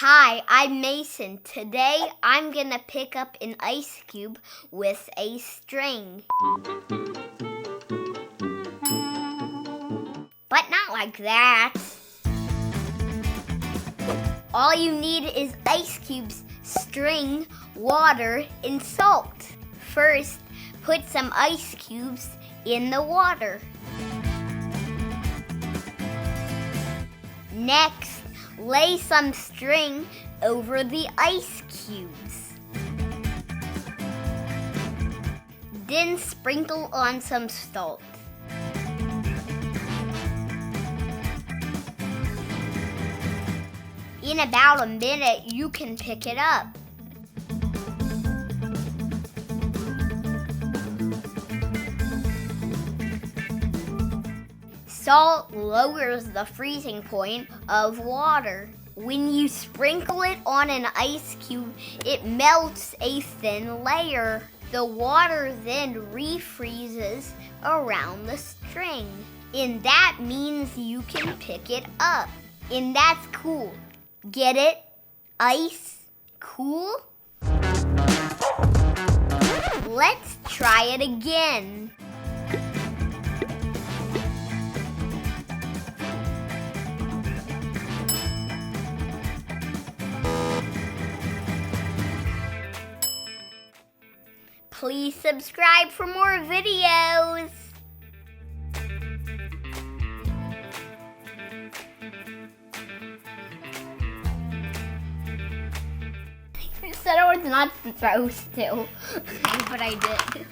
Hi, I'm Mason. Today I'm gonna pick up an ice cube with a string. But not like that. All you need is ice cubes, string, water, and salt. First, put some ice cubes in the water. Next, lay some string over the ice cubes. Then sprinkle on some salt. In about a minute, you can pick it up. Salt lowers the freezing point of water. When you sprinkle it on an ice cube, it melts a thin layer. The water then refreezes around the string. And that means you can pick it up. And that's cool. Get it? Ice? Cool? Let's try it again. Please subscribe for more videos. I said I was not supposed to, but I did.